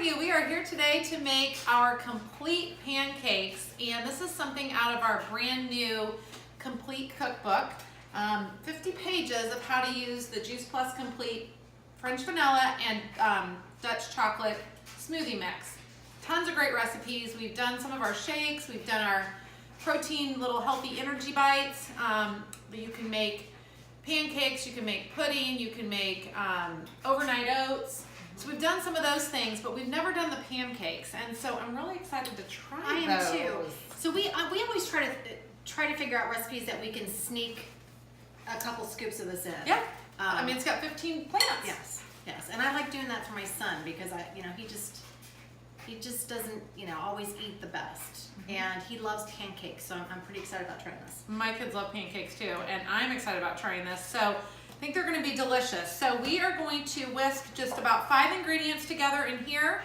you. We are here today to make our complete pancakes, and this is something out of our brand new complete cookbook. 50 pages of how to use the Juice Plus Complete French vanilla and Dutch chocolate smoothie mix. Tons of great recipes. We've done some of our shakes. We've done our protein little healthy energy bites. You can make pancakes, you can make pudding, you can make overnight oats. So we've done some of those things, but we've never done the pancakes, and so I'm really excited to try those. I am too. So we always try to figure out recipes that we can sneak a couple scoops of this in. Yeah. I mean, it's got 15 plants. Yes, and I like doing that for my son because he just doesn't always eat the best, and he loves pancakes. So I'm pretty excited about trying this. My kids love pancakes too, and I'm excited about trying this. So I think they're going to be delicious. So we are going to whisk just about 5 ingredients together in here,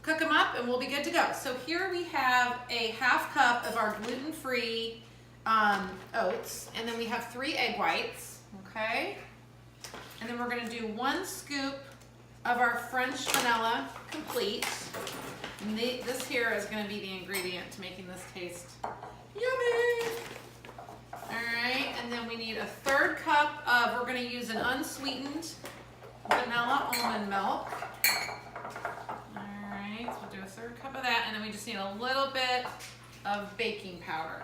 cook them up, and we'll be good to go. So here we have a 1/2 cup of our gluten-free oats, and then we have 3 egg whites, okay? And then we're going to do 1 scoop of our French vanilla complete. And this here is going to be the ingredient to making this taste yummy. Alright, and then we need a 1/3 cup of, we're going to use an unsweetened vanilla almond milk. Alright, so we'll do a 1/3 cup of that, and then we just need a little bit of baking powder.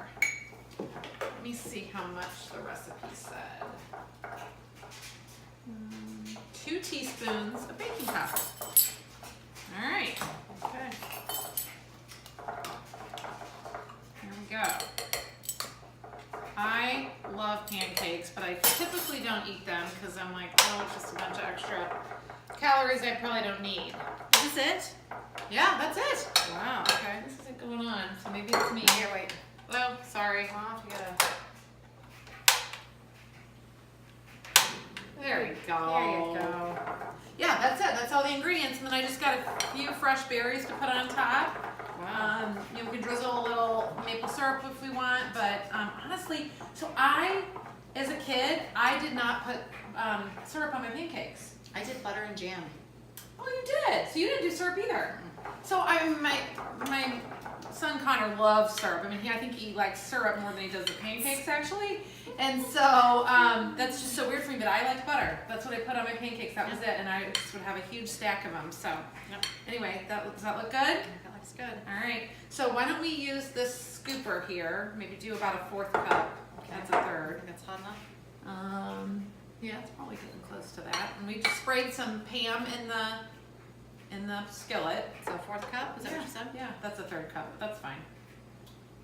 Let me see how much the recipe said. 2 teaspoons of baking powder. Alright, okay. Here we go. I love pancakes, but I typically don't eat them because I'm like, oh, it's just a bunch of extra calories I probably don't need. Is this it? Yeah, that's it. Wow, okay, this isn't going on, so maybe it's me. Here, wait. Oh, sorry. There you go. There you go. Yeah, that's it. That's all the ingredients, and then I just got a few fresh berries to put on top. Wow. We can drizzle a little maple syrup if we want, but honestly, so as a kid, I did not put syrup on my pancakes. I did butter and jam. Oh, you did? So you didn't do syrup either? So my son Connor loves syrup. I mean, I think he likes syrup more than he does the pancakes, actually. And so that's just so weird for me, but I liked butter. That's what I put on my pancakes. That was it, and I just would have a huge stack of them. So anyway, does that look good? That looks good. All right. So why don't we use this scooper here? Maybe do about a 1/4 cup. Okay. That's a 1/3. That's hot enough. Yeah, it's probably getting close to that. And we just sprayed some Pam in the skillet. So 1/4 cup. Is that what you said? Yeah, that's a 1/3 cup. That's fine.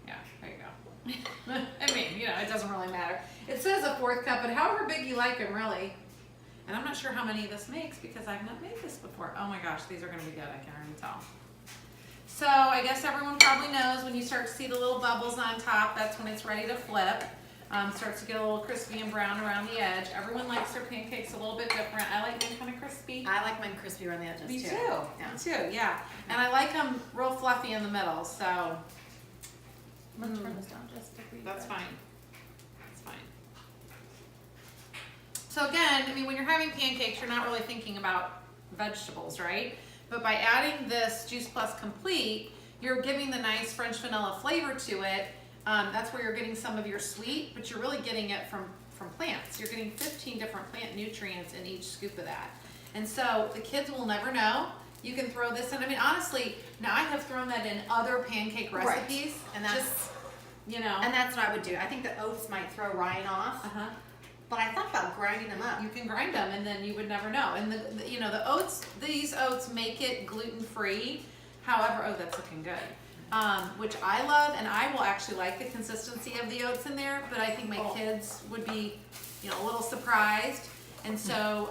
Yeah, there you go. I mean, it doesn't really matter. It says a 1/4 cup, but however big you like them, really. And I'm not sure how many this makes because I've not made this before. Oh my gosh, these are going to be good. I can already tell. So I guess everyone probably knows when you start to see the little bubbles on top, that's when it's ready to flip. Starts to get a little crispy and brown around the edge. Everyone likes their pancakes a little bit different. I like them kind of crispy. I like mine crispy around the edges Me too. too. Yeah. Me too, yeah. And I like them real fluffy in the middle, so. Let's turn this down just a wee bit. That's fine. That's fine. So again, I mean, when you're having pancakes, you're not really thinking about vegetables, right? But by adding this Juice Plus Complete, you're giving the nice French vanilla flavor to it. That's where you're getting some of your sweet, but you're really getting it from plants. You're getting 15 different plant nutrients in each scoop of that. And so the kids will never know. You can throw this in. I mean, honestly, now I have thrown that in other pancake recipes. Right. And that's, just, And that's what I would do. I think the oats might throw Ryan off. But I thought about grinding them up. You can grind them, and then you would never know. And the oats, these oats make it gluten-free. However, oh, that's looking good. Which I love, and I will actually like the consistency of the oats in there, but I think my kids would be, a little surprised. And so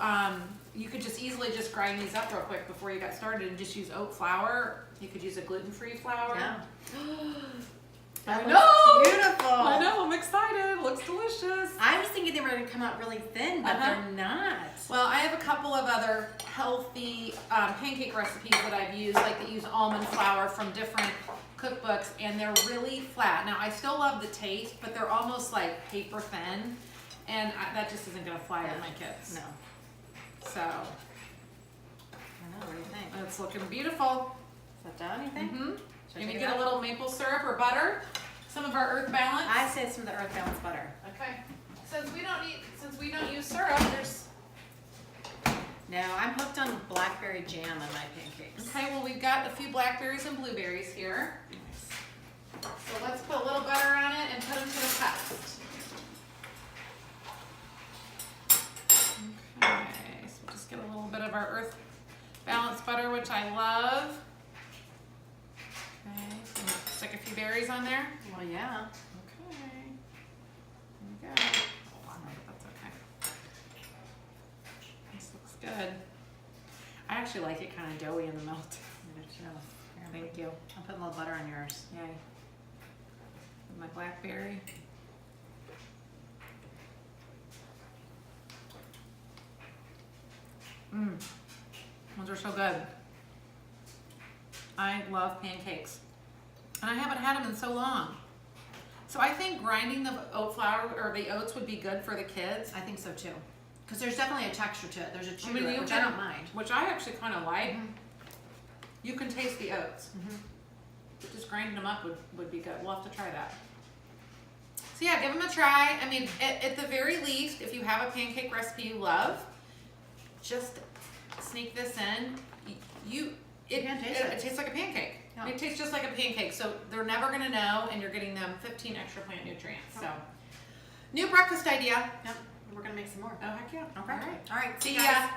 you could just easily just grind these up real quick before you got started and just use oat flour. You could use a gluten-free flour. Yeah. I know! Beautiful. I know, I'm excited. Looks delicious. I was thinking they were going to come out really thin, but they're not. Well, I have a couple of other healthy pancake recipes that I've used, like that use almond flour from different cookbooks, and they're really flat. Now, I still love the taste, but they're almost like paper thin, and that just isn't going to fly with my kids. No. So, I don't know, what do you think? it's looking beautiful. Is that done, you think? Mm-hmm. Should I Can we take it get a out? little maple syrup or butter? Some of our earth balance. I say some of the Earth Balance butter. Okay. Since we don't use syrup, there's. No, I'm hooked on blackberry jam on my pancakes. Okay, well we've got a few blackberries and blueberries here. So let's put a little butter on it and put them to the test. Okay, so we'll just get a little bit of our earth balance butter, which I love. Okay, so we'll stick a few berries on there. Well, yeah. Okay, there we go. Hold on, that's okay. This looks good. I actually like it kind of doughy in the melt. I do too. Here, Thank you. I'll put a little butter on yours. Yay. With my blackberry. Mmm. Those are so good. I love pancakes. And I haven't had them in so long. So I think grinding the oat flour or the oats would be good for the kids. I think so too. Because there's definitely a texture to it. There's a chew I mean, to it, you which can- I don't mind. Which I actually kind of like. Mhm. You can taste the oats. Mhm. Just grinding them up would be good. We'll have to try that. So yeah, give them a try. I mean, at the very least, if you have a pancake recipe you love, just sneak this in. It can taste it. tastes like a pancake. Yeah. It tastes just like a pancake. So they're never gonna know, and you're getting them 15 extra plant nutrients. So, new breakfast idea. Yep. We're gonna make some more. Oh heck yeah. Okay. All right. All right. See guys. ya.